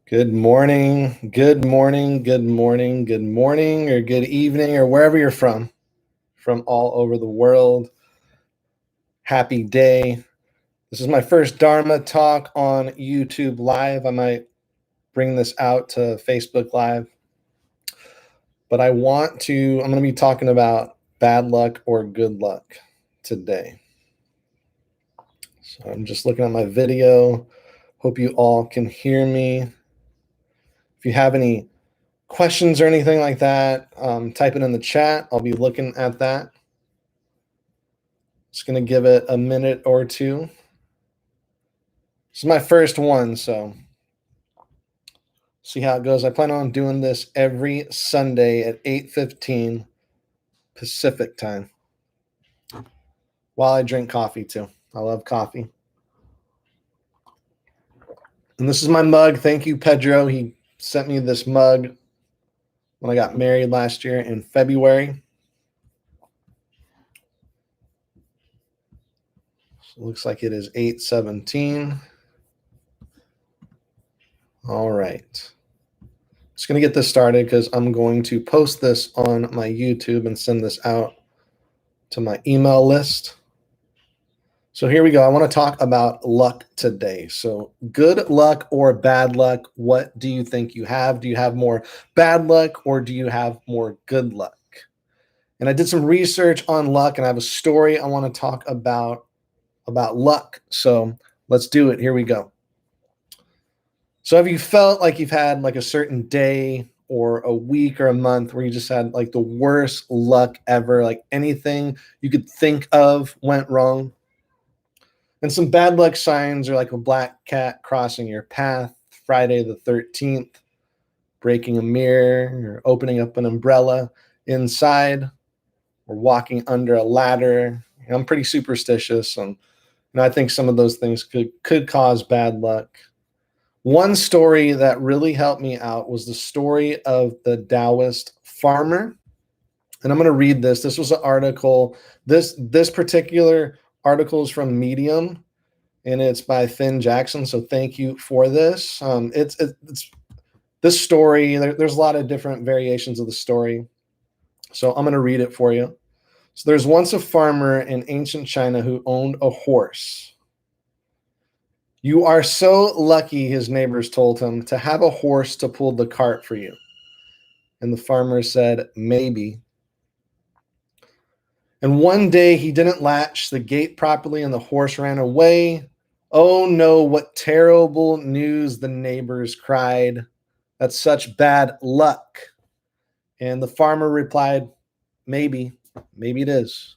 Good morning, good morning, good morning, good morning, or good evening, or wherever you're from all over the world. Happy day. This is my first Dharma talk on YouTube Live. I might bring this out to Facebook Live, but I'm going to be talking about bad luck or good luck today. So I'm just looking at my video. Hope you all can hear me. If you have any questions or anything like that, type it in the chat. I'll be looking at that. Just going to give it a minute or two. This is my first one, so see how it goes. I plan on doing this every Sunday at 8:15 Pacific time while I drink coffee too. I love coffee. And this is my mug. Thank you, Pedro. He sent me this mug when I got married last year in February. So it looks like it is 8:17. All right. Just going to get this started because I'm going to post this on my YouTube and send this out to my email list. So here we go. I want to talk about luck today. So good luck or bad luck, what do you think you have? Do you have more bad luck or do you have more good luck? And I did some research on luck and I have a story I want to talk about luck. So let's do it. Here we go. So have you felt like you've had like a certain day or a week or a month where you just had like the worst luck ever, like anything you could think of went wrong? And some bad luck signs are like a black cat crossing your path, Friday the 13th, breaking a mirror, or opening up an umbrella inside, or walking under a ladder. I'm pretty superstitious, and I think some of those things could cause bad luck. One story that really helped me out was the story of the Taoist farmer. And I'm going to read this. This was an article. This particular article is from Medium, and it's by Finn Jackson. So thank you for this. It's this story. There's a lot of different variations of the story. So I'm going to read it for you. So there's once a farmer in ancient China who owned a horse. You are so lucky, his neighbors told him, to have a horse to pull the cart for you. And the farmer said, maybe. And one day he didn't latch the gate properly and the horse ran away. Oh no, what terrible news, the neighbors cried. That's such bad luck. And the farmer replied, maybe it is.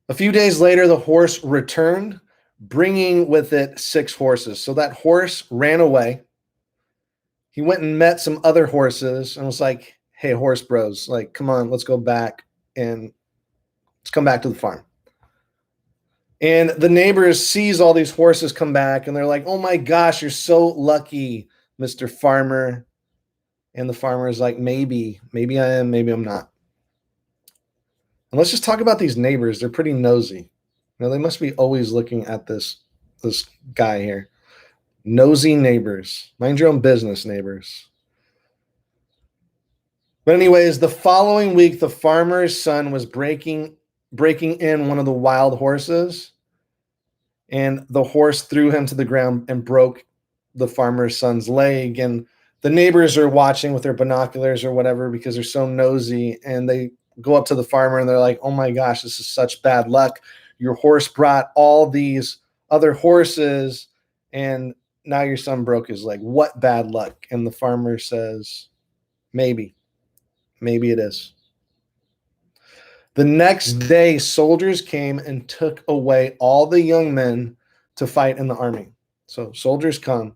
A few days later, the horse returned, bringing with it 6 horses. So that horse ran away. He went and met some other horses and was like, hey, horse bros, like, come on, let's go back and let's come back to the farm. And the neighbors sees all these horses come back and they're like, oh my gosh, you're so lucky, Mr. Farmer. And the farmer is like, maybe I am, maybe I'm not. And let's just talk about these neighbors. They're pretty nosy. They must be always looking at this guy here. Nosy neighbors. Mind your own business, neighbors. But anyways, the following week, the farmer's son was breaking in one of the wild horses, and the horse threw him to the ground and broke the farmer's son's leg. And the neighbors are watching with their binoculars or whatever because they're so nosy, and they go up to the farmer and they're like, oh my gosh, this is such bad luck. Your horse brought all these other horses and now your son broke his leg. What bad luck? And the farmer says, maybe it is. The next day, soldiers came and took away all the young men to fight in the army. So soldiers come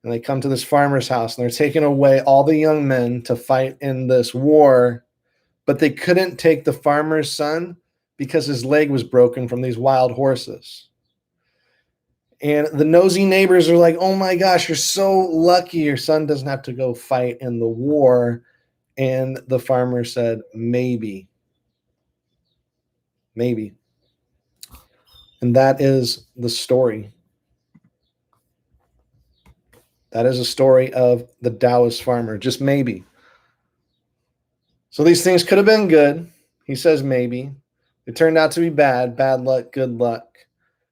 and they come to this farmer's house and they're taking away all the young men to fight in this war, but they couldn't take the farmer's son because his leg was broken from these wild horses. And the nosy neighbors are like, oh my gosh, you're so lucky your son doesn't have to go fight in the war. And the farmer said, maybe. And that is the story. That is a story of the Taoist farmer, just maybe. So these things could have been good. He says maybe. It turned out to be bad, bad luck, good luck.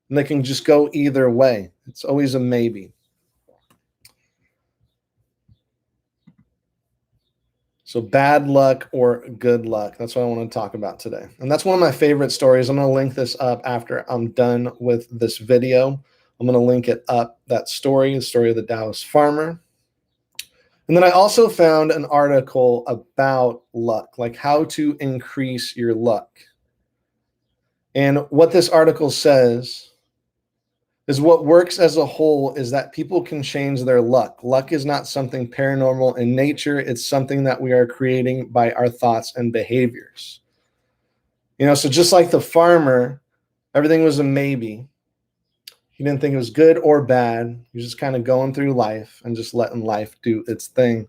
And they can just go either way. It's always a maybe. So bad luck or good luck. That's what I want to talk about today. And that's one of my favorite stories. I'm going to link this up after I'm done with this video. I'm going to link it up, that story, the story of the Taoist farmer. And then I also found an article about luck, like how to increase your luck. And what this article says is what works as a whole is that people can change their luck. Luck is not something paranormal in nature. It's something that we are creating by our thoughts and behaviors. So just like the farmer, everything was a maybe. He didn't think it was good or bad. He was just kind of going through life and just letting life do its thing.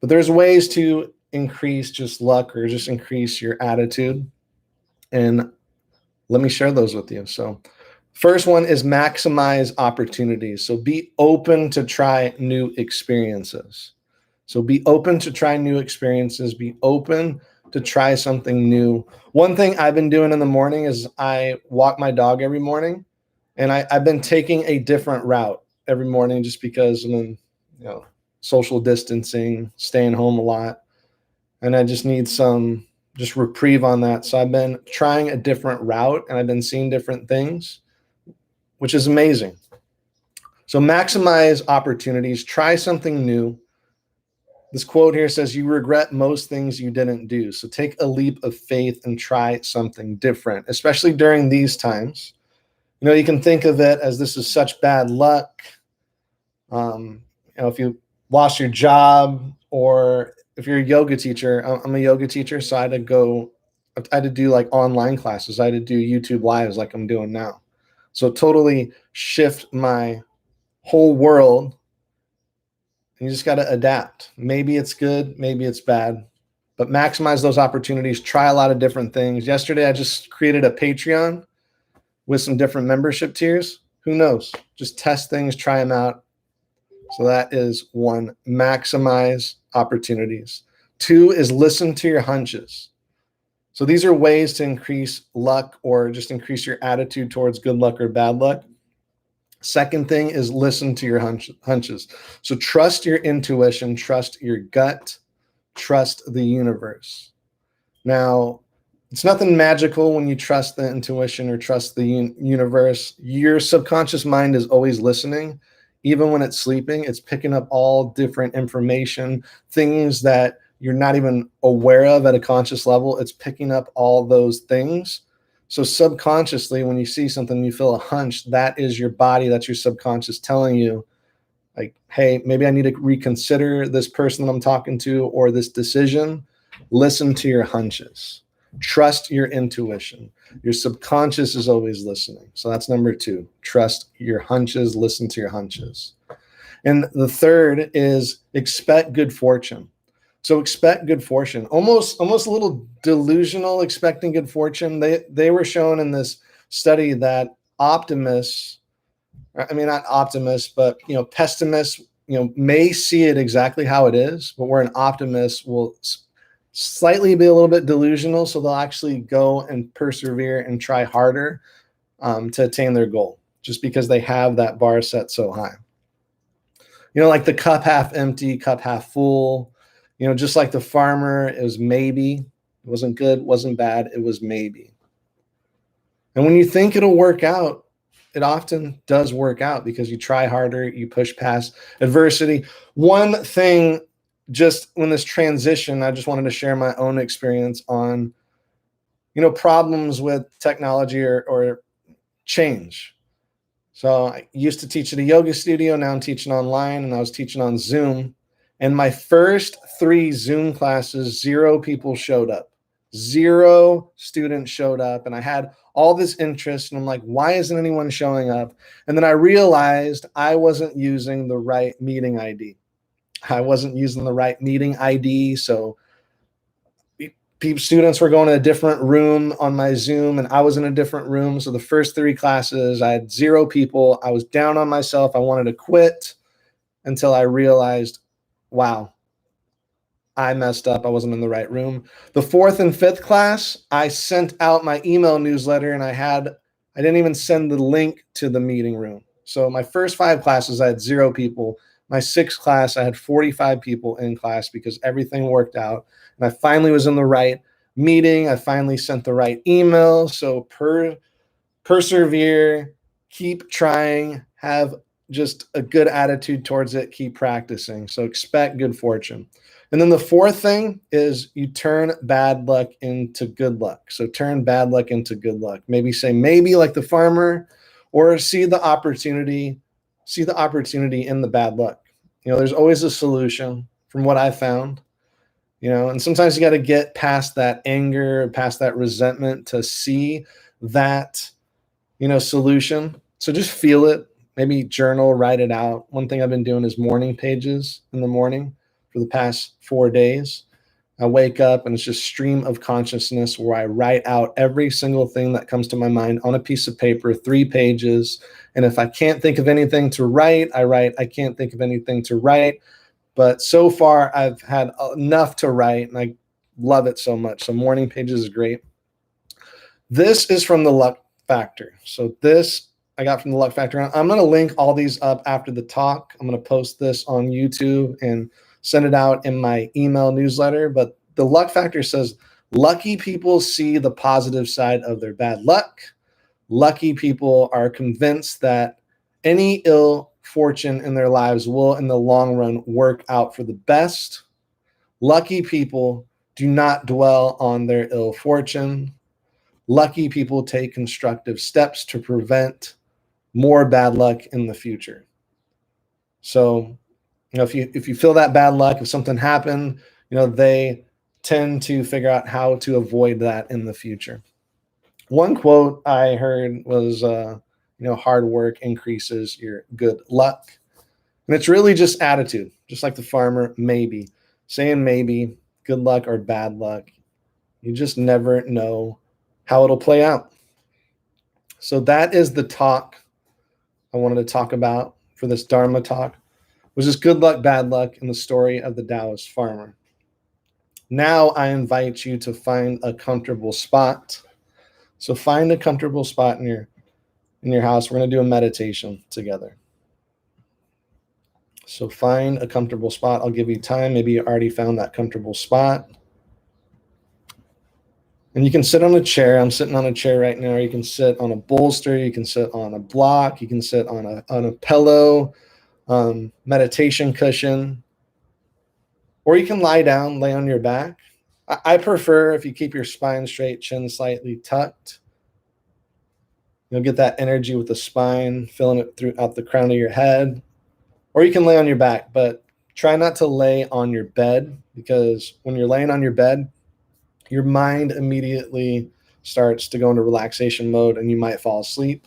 But there's ways to increase just luck or just increase your attitude. And let me share those with you. So first one is maximize opportunities. So be open to try new experiences. So be open to try new experiences. Be open to try something new. One thing I've been doing in the morning is I walk my dog every morning, and I've been taking a different route every morning just because I'm in, social distancing, staying home a lot, and I just need some just reprieve on that. So I've been trying a different route, and I've been seeing different things, which is amazing. So maximize opportunities, try something new. This quote here says, you regret most things you didn't do. So take a leap of faith and try something different, especially during these times. You can think of it as this is such bad luck. If you lost your job, or if you're a yoga teacher, I'm a yoga teacher. So I had to do like online classes. I had to do YouTube lives like I'm doing now. So totally shift my whole world. And you just got to adapt. Maybe it's good, maybe it's bad, but maximize those opportunities. Try a lot of different things. Yesterday, I just created a Patreon with some different membership tiers. Who knows? Just test things, try them out. So that is one, maximize opportunities. Two is listen to your hunches. So these are ways to increase luck or just increase your attitude towards good luck or bad luck. Second thing is listen to your hunches. So trust your intuition, trust your gut, trust the universe. Now, it's nothing magical when you trust the intuition or trust the universe. Your subconscious mind is always listening. Even when it's sleeping, it's picking up all different information, things that you're not even aware of at a conscious level. It's picking up all those things. So subconsciously, when you see something, you feel a hunch, that is your body, that's your subconscious telling you, like, hey, maybe I need to reconsider this person that I'm talking to or this decision. Listen to your hunches. Trust your intuition. Your subconscious is always listening. So that's number two. Trust your hunches, listen to your hunches. And the third is expect good fortune. So expect good fortune. Almost a little delusional expecting good fortune. They were shown in this study that optimists, not optimists, but pessimists, may see it exactly how it is, but where an optimist will slightly be a little bit delusional, so they'll actually go and persevere and try harder to attain their goal, just because they have that bar set so high. Like the cup half empty, cup half full. Just like the farmer, it was maybe. It wasn't good, wasn't bad, it was maybe. And when you think it'll work out, it often does work out because you try harder, you push past adversity. One thing, just when this transition, I just wanted to share my own experience on, problems with technology or change. So I used to teach at a yoga studio. Now I'm teaching online, and I was teaching on Zoom. And my first 3 Zoom classes, 0 people showed up. 0 students showed up. And I had all this interest, and I'm like, why isn't anyone showing up? And then I realized I wasn't using the right meeting ID. I wasn't using the right meeting ID. So students were going to a different room on my Zoom, and I was in a different room. So the first 3 classes, I had 0 people. I was down on myself. I wanted to quit. until I realized, wow, I messed up. I wasn't in the right room. The fourth and fifth class, I sent out my email newsletter and I didn't even send the link to the meeting room. So my first 5 classes, I had 0 people. My sixth class, I had 45 people in class because everything worked out. And I finally was in the right meeting. I finally sent the right email. So persevere, keep trying, have just a good attitude towards it, keep practicing. So expect good fortune. And then the fourth thing is you turn bad luck into good luck. So turn bad luck into good luck. Maybe say maybe like the farmer, or see the opportunity in the bad luck. There's always a solution from what I found. And sometimes you got to get past that anger, past that resentment to see that solution. So just feel it, maybe journal, write it out. One thing I've been doing is morning pages in the morning for the past 4 days. I wake up and it's just stream of consciousness where I write out every single thing that comes to my mind on a piece of paper, 3 pages. And if I can't think of anything to write, I write, I can't think of anything to write. But so far I've had enough to write and I love it so much. So morning pages is great. This is from the Luck Factor. So this I got from the Luck Factor. I'm going to link all these up after the talk. I'm going to post this on YouTube and send it out in my email newsletter. But the Luck Factor says lucky people see the positive side of their bad luck. Lucky people are convinced that any ill fortune in their lives will, in the long run, work out for the best. Lucky people do not dwell on their ill fortune. Lucky people take constructive steps to prevent more bad luck in the future. So, if you feel that bad luck, if something happened, they tend to figure out how to avoid that in the future. One quote I heard was, hard work increases your good luck. And it's really just attitude, just like the farmer, maybe. Saying maybe, good luck or bad luck. You just never know how it'll play out. So that is the talk I wanted to talk about for this Dharma talk, was just good luck, bad luck, and the story of the Taoist farmer. Now I invite you to find a comfortable spot. So find a comfortable spot in your house. We're going to do a meditation together. So find a comfortable spot. I'll give you time. Maybe you already found that comfortable spot. And you can sit on a chair. I'm sitting on a chair right now. You can sit on a bolster. You can sit on a block. You can sit on a pillow, meditation cushion. Or you can lie down, lay on your back. I prefer if you keep your spine straight, chin slightly tucked. You'll get that energy with the spine, filling it throughout the crown of your head. Or you can lay on your back, but try not to lay on your bed, because when you're laying on your bed, your mind immediately starts to go into relaxation mode and you might fall asleep.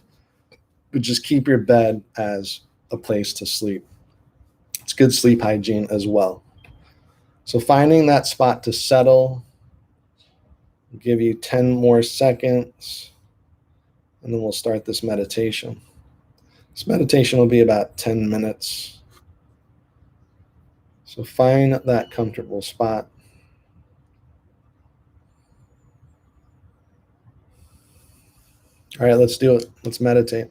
But just keep your bed as a place to sleep. It's good sleep hygiene as well. So finding that spot to settle, I'll give you 10 more seconds, and then we'll start this meditation. This meditation will be about 10 minutes. So find that comfortable spot. All right, let's do it. Let's meditate.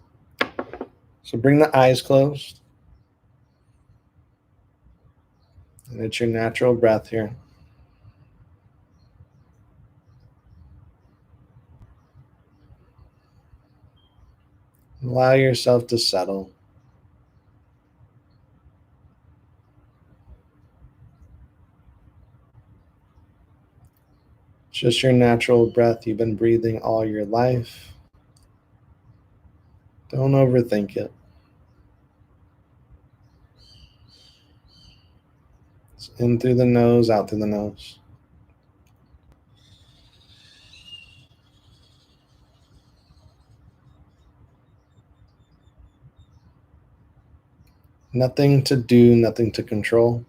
So bring the eyes closed. And it's your natural breath here. Allow yourself to settle. It's just your natural breath you've been breathing all your life. Don't overthink it. It's in through the nose, out through the nose. Nothing to do, nothing to control.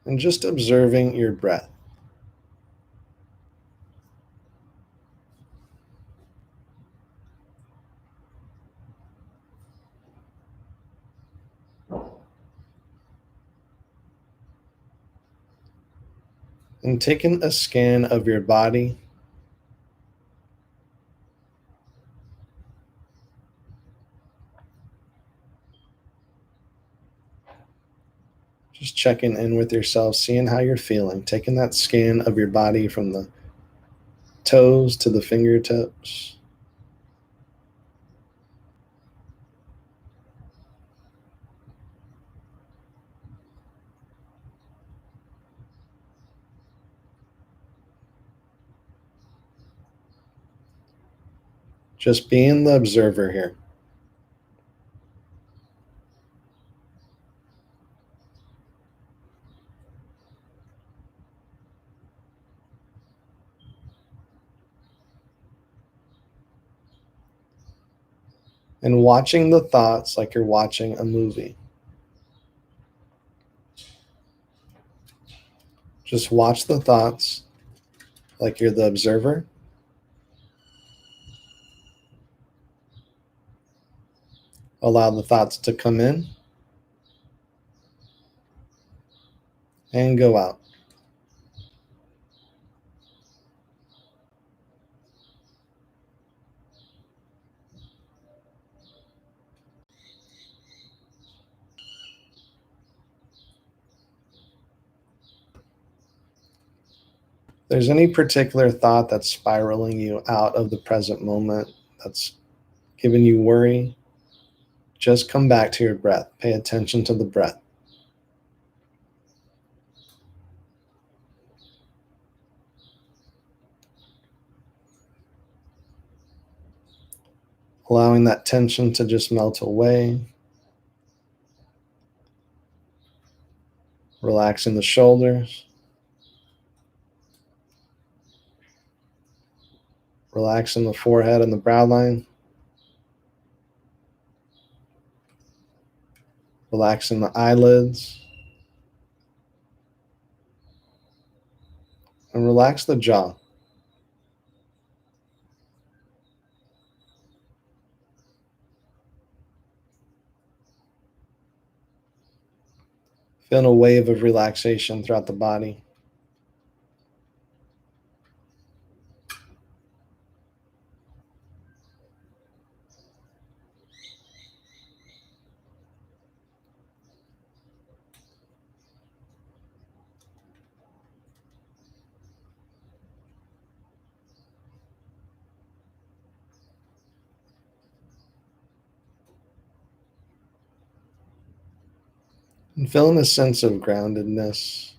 and just observing your breath. And taking a scan of your body, just checking in with yourself, seeing how you're feeling, taking that scan of your body from the toes to the fingertips. Just being the observer here. And watching the thoughts like you're watching a movie. Just watch the thoughts like you're the observer. Allow the thoughts to come in and go out. If there's any particular thought that's spiraling you out of the present moment, that's giving you worry, just come back to your breath. Pay attention to the breath. Allowing that tension to just melt away. Relaxing the shoulders. Relaxing the forehead and the brow line. Relaxing the eyelids. And relax the jaw. Feel a wave of relaxation throughout the body. And feeling a sense of groundedness.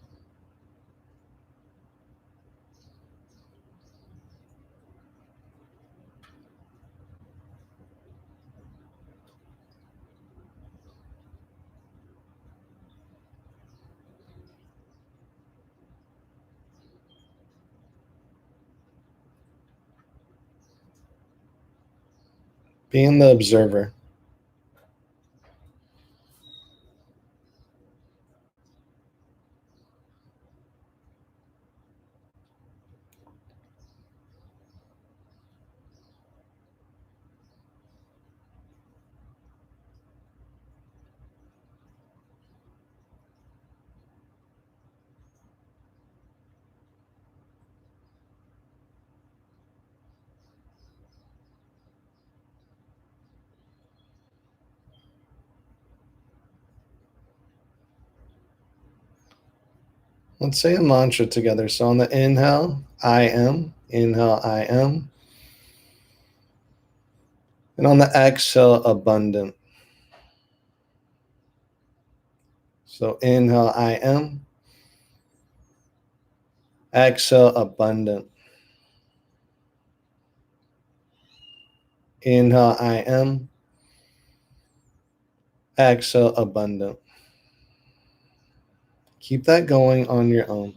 Being the observer. Let's say a mantra together. So on the inhale, I am. Inhale, I am. And on the exhale, abundant. So inhale, I am. Exhale, abundant. Inhale, I am. Exhale, abundant. Keep that going on your own.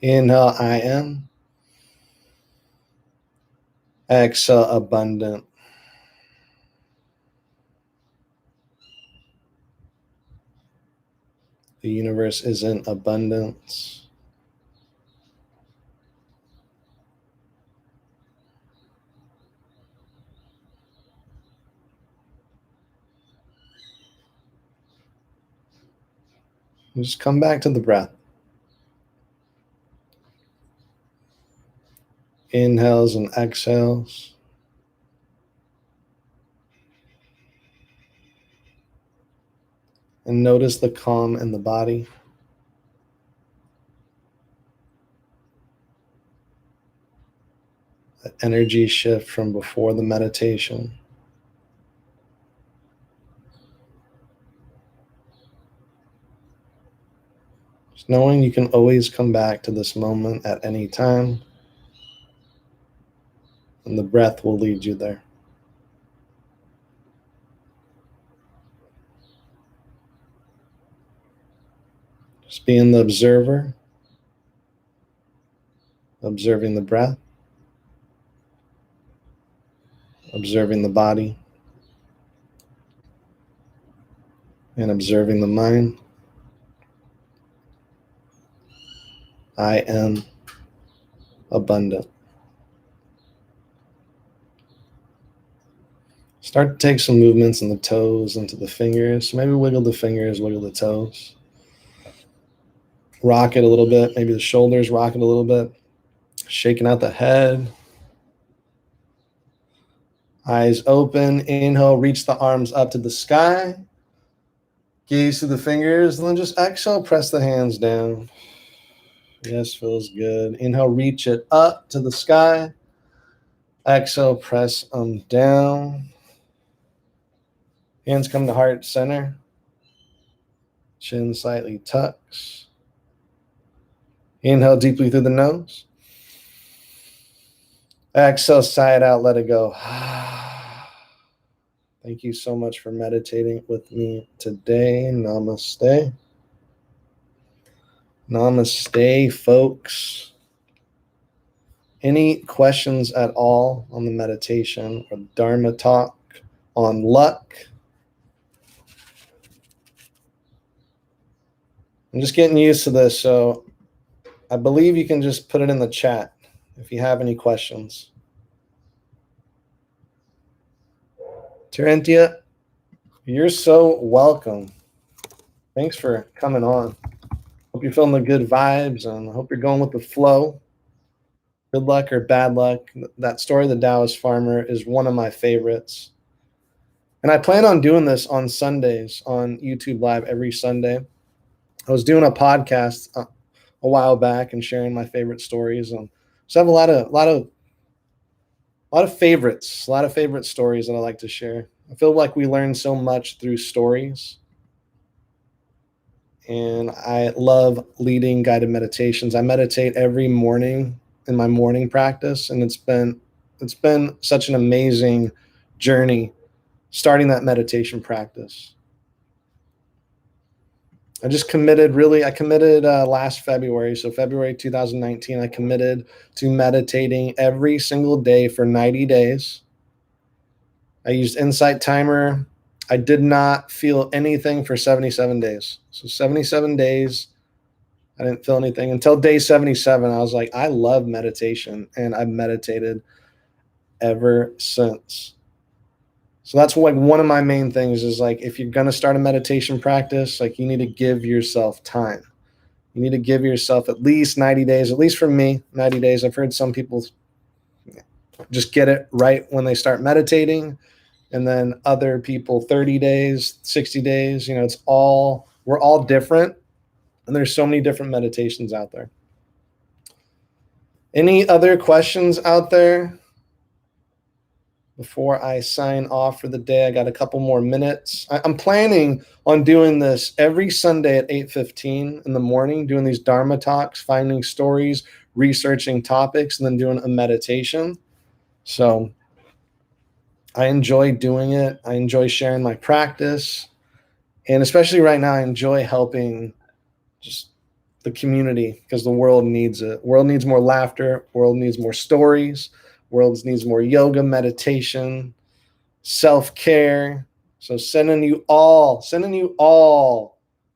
Inhale, I am. Exhale, abundant. The universe is in abundance. And just come back to the breath. Inhales and exhales. And notice the calm in the body. That energy shift from before the meditation. Just knowing you can always come back to this moment at any time, and the breath will lead you there. Just being the observer, observing the breath, observing the body, and observing the mind. I am abundant. Start to take some movements in the toes into the fingers. Maybe wiggle the fingers, wiggle the toes. Rock it a little bit. Maybe the shoulders, rock it a little bit. Shaking out the head. Eyes open. Inhale, reach the arms up to the sky. Gaze to the fingers, and then just exhale, press the hands down. Yes, feels good. Inhale, reach it up to the sky. Exhale, press them down. Hands come to heart center. Chin slightly tucks. Inhale deeply through the nose. Exhale, sigh it out, let it go. Thank you so much for meditating with me today. Namaste. Namaste, folks. Any questions at all on the meditation or Dharma talk on luck? I'm just getting used to this, so I believe you can just put it in the chat if you have any questions. Terentia, you're so welcome. Thanks for coming on. Hope you're feeling the good vibes, and I hope you're going with the flow. Good luck or bad luck. That story of the Taoist farmer is one of my favorites. And I plan on doing this on Sundays on YouTube Live every Sunday. I was doing a podcast a while back and sharing my favorite stories. So I have a lot of favorites, a lot of favorite stories that I like to share. I feel like we learn so much through stories. And I love leading guided meditations. I meditate every morning in my morning practice, and it's been such an amazing journey starting that meditation practice. I committed last February. So February 2019, I committed to meditating every single day for 90 days. I used Insight Timer. I did not feel anything for 77 days. So 77 days, I didn't feel anything until day 77. I was like, I love meditation, and I've meditated ever since. So that's like one of my main things is like, if you're going to start a meditation practice, like you need to give yourself time. You need to give yourself at least 90 days, at least for me, 90 days. I've heard some people just get it right when they start meditating, and then other people 30 days, 60 days, we're all different, and there's so many different meditations out there. Any other questions out there before I sign off for the day? I got a couple more minutes. I'm planning on doing this every Sunday at 8:15 in the morning, doing these Dharma talks, finding stories, researching topics, and then doing a meditation. So I enjoy doing it. I enjoy sharing my practice. And especially right now, I enjoy helping just the community, because the world needs it. World needs more laughter. World needs more stories. World needs more yoga, meditation, self-care. So sending you all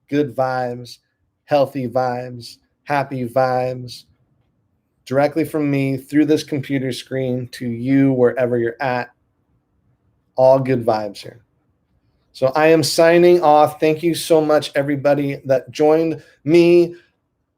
good vibes, healthy vibes, happy vibes, directly from me through this computer screen to you wherever you're at. All good vibes here. So I am signing off. Thank you so much, everybody that joined me.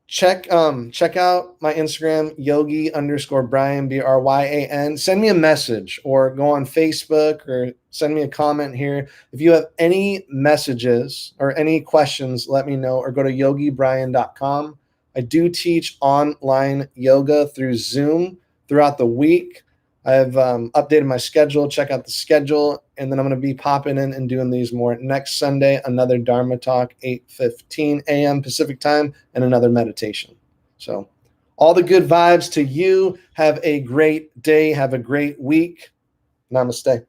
Check out my Instagram, Yogi_Bryan, Bryan. Send me a message or go on Facebook or send me a comment here. If you have any messages or any questions, let me know, or go to yogibryan.com. I do teach online yoga through Zoom throughout the week. I've updated my schedule. Check out the schedule, and then I'm going to be popping in and doing these more. Next Sunday, another Dharma talk, 8:15 a.m. Pacific time, and another meditation. So all the good vibes to you. Have a great day. Have a great week. Namaste.